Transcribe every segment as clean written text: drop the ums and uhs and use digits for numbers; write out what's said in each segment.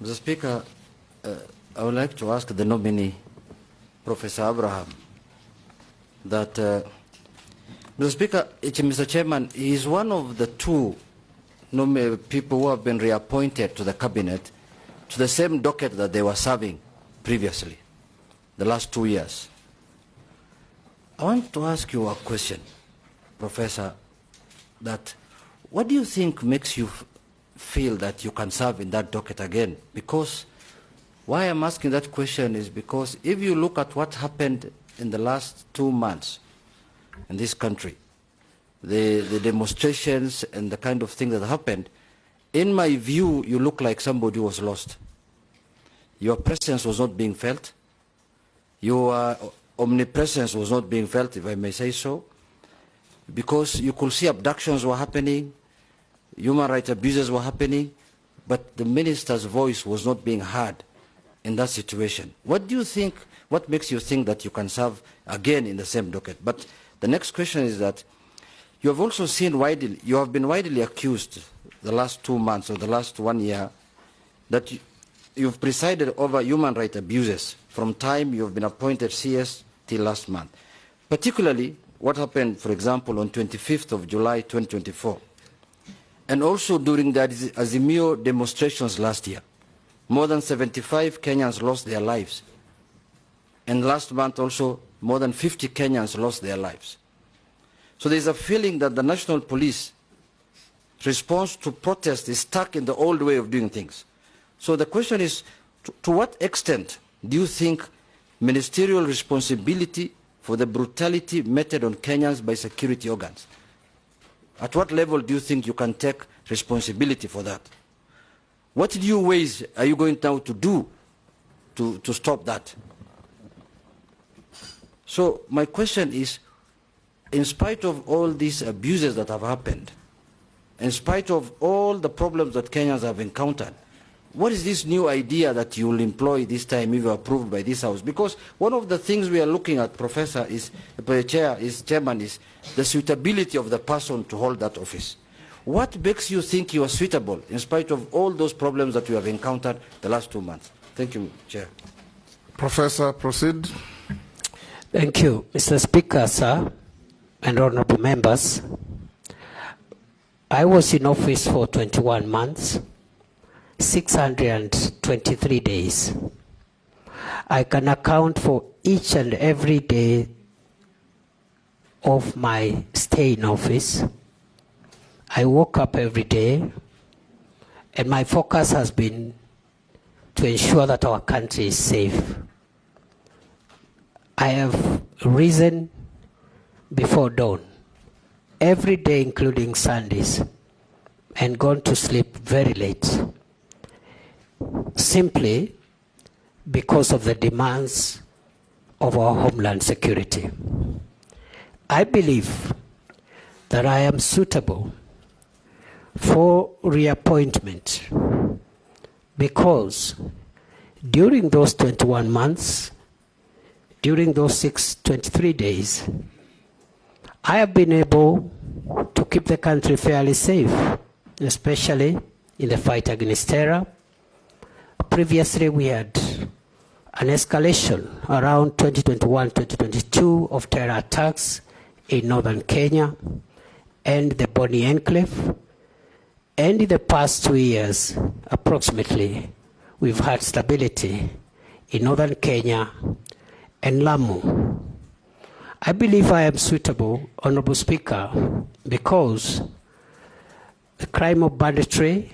Mr. Speaker, I would like to ask the nominee, Professor Abraham, that, Mr. Speaker, Mr. Chairman, he is one of the two people who have been reappointed to the cabinet to the same docket that they were serving previously, the last 2 years. I want to ask you a question, Professor, that what do you think makes you feel that you can serve in that docket again? Because why I'm asking that question is because if you look at what happened in the last 2 months in this country, the demonstrations and the kind of thing that happened, in my view, you look like somebody who was lost. Your presence was not being felt. Your omnipresence was not being felt, if I may say so, because you could see abductions were happening, human rights abuses were happening, but the minister's voice was not being heard in that situation. What do you think, what makes you think that you can serve again in the same docket? But the next question is that you have also seen widely, you have been widely accused the last 2 months or the last 1 year that you've presided over human rights abuses from time you've been appointed CS till last month. Particularly what happened, for example, on 25th of July 2024, and also during the Azimio demonstrations last year. More than 75 Kenyans lost their lives. And last month also, more than 50 Kenyans lost their lives. So there's a feeling that the national police response to protest is stuck in the old way of doing things. So the question is, to what extent do you think ministerial responsibility for the brutality meted on Kenyans by security organs? At what level do you think you can take responsibility for that? What new ways are you going now to do to stop that? So my question is, in spite of all these abuses that have happened, in spite of all the problems that Kenyans have encountered, what is this new idea that you will employ this time if you are approved by this House? Because one of the things we are looking at, Professor, Chairman, is the suitability of the person to hold that office. What makes you think you are suitable in spite of all those problems that you have encountered the last 2 months? Thank you, Chair. Professor, proceed. Thank you, Mr. Speaker, sir, and honorable members. I was in office for 21 months. 623 days. I can account for each and every day of my stay in office. I woke up every day, and my focus has been to ensure that our country is safe. I have risen before dawn, every day including Sundays, and gone to sleep very late, simply because of the demands of our homeland security. I believe that I am suitable for reappointment because during those 21 months, during those 623 days, I have been able to keep the country fairly safe, especially in the fight against terror. Previously, we had an escalation around 2021-2022 of terror attacks in northern Kenya and the Boni Enclave. And in the past 2 years, approximately, we've had stability in northern Kenya and Lamu. I believe I am suitable, Honorable Speaker, because the crime of banditry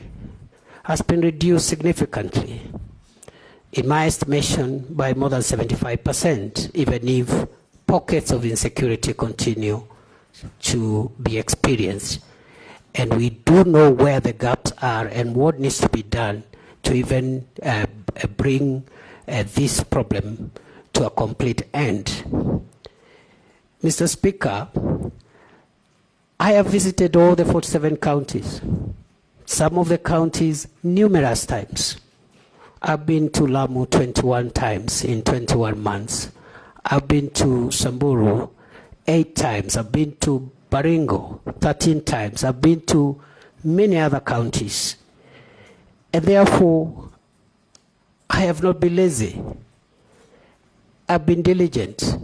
has been reduced significantly, in my estimation, by more than 75%, even if pockets of insecurity continue to be experienced. And we do know where the gaps are and what needs to be done to even bring this problem to a complete end. Mr. Speaker, I have visited all the 47 counties, some of the counties numerous times. I've been to Lamu 21 times in 21 months. I've been to Samburu 8 times. I've been to Baringo 13 times. I've been to many other counties. And therefore, have not been lazy. I've been diligent,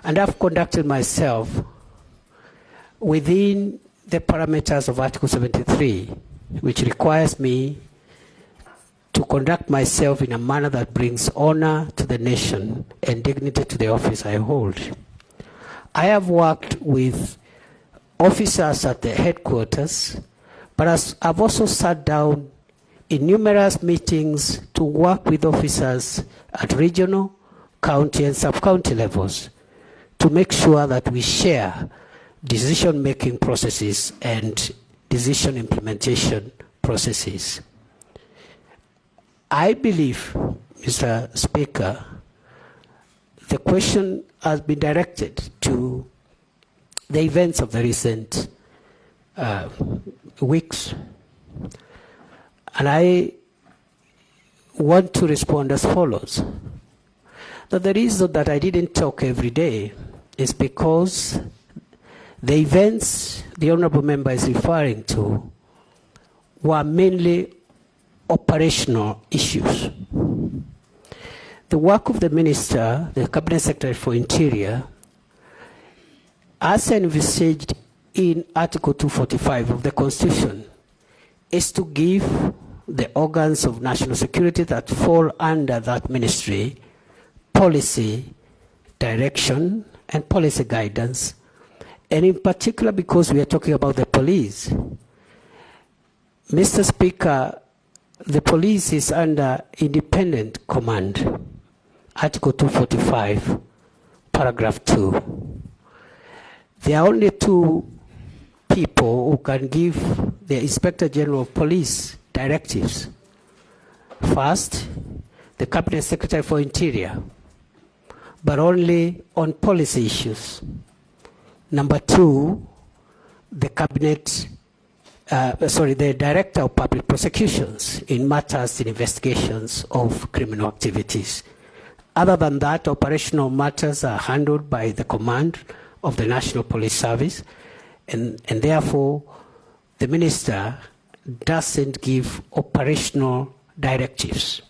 and I've conducted myself within the parameters of Article 73, which requires me to conduct myself in a manner that brings honor to the nation and dignity to the office I hold. I have worked with officers at the headquarters, but I've also sat down in numerous meetings to work with officers at regional, county, and sub-county levels to make sure that we share decision-making processes and decision implementation processes. I believe, Mr. Speaker, the question has been directed to the events of the recent weeks. And I want to respond as follows. That the reason that I didn't talk every day is because the events the Honourable Member is referring to were mainly operational issues. The work of the Minister, the Cabinet Secretary for Interior, as envisaged in Article 245 of the Constitution, is to give the organs of national security that fall under that ministry policy direction and policy guidance, and in particular because we are talking about the police. Mr. Speaker, the police is under independent command, Article 245, paragraph 2. There are only two people who can give the Inspector General of Police directives. First, the Cabinet Secretary for Interior, but only on policy issues. Number two, the the Director of Public Prosecutions in matters in investigations of criminal activities. Other than that, operational matters are handled by the command of the National Police Service, and therefore the Minister doesn't give operational directives.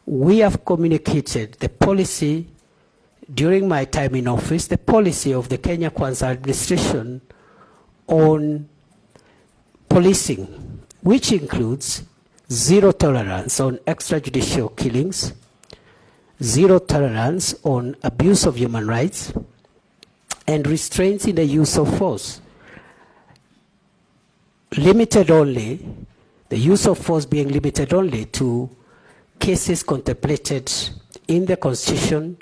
We have communicated the policy during my time in office, the policy of the Kenya Kwanza administration on policing, which includes zero tolerance on extrajudicial killings, zero tolerance on abuse of human rights, and restraints in the use of force. Limited only, the use of force being limited only to cases contemplated in the Constitution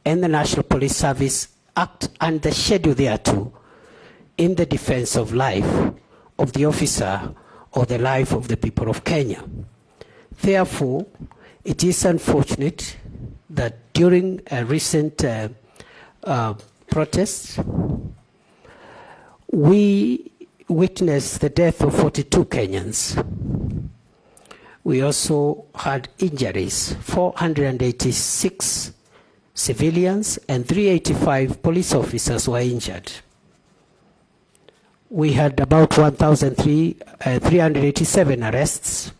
and the National Police Service Act and the schedule thereto in the defense of life of the officer or the life of the people of Kenya. Therefore, it is unfortunate that during a recent protests, we witnessed the death of 42 Kenyans. We also had injuries, 486 civilians and 385 police officers were injured. We had about 1,387 arrests.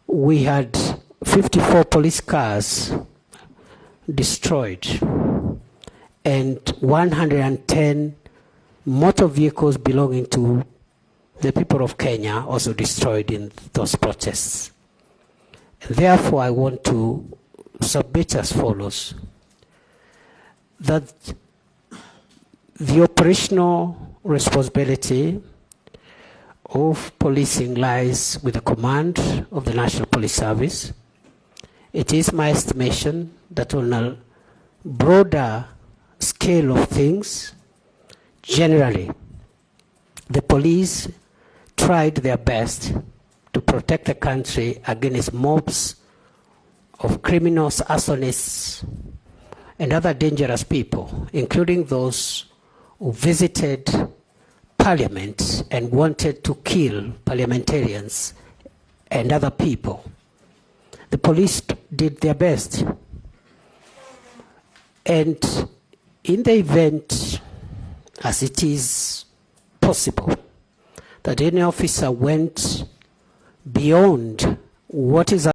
We had 54 police cars destroyed and 110 motor vehicles belonging to the people of Kenya also destroyed in those protests. And therefore, I want to submit as follows, that the operational responsibility of policing lies with the command of the National Police Service. It is my estimation that on a broader scale of things, generally, the police tried their best to protect the country against mobs of criminals, arsonists, and other dangerous people, including those who visited Parliament and wanted to kill parliamentarians and other people. The police did their best. And in the event, as it is possible, that any officer went beyond what is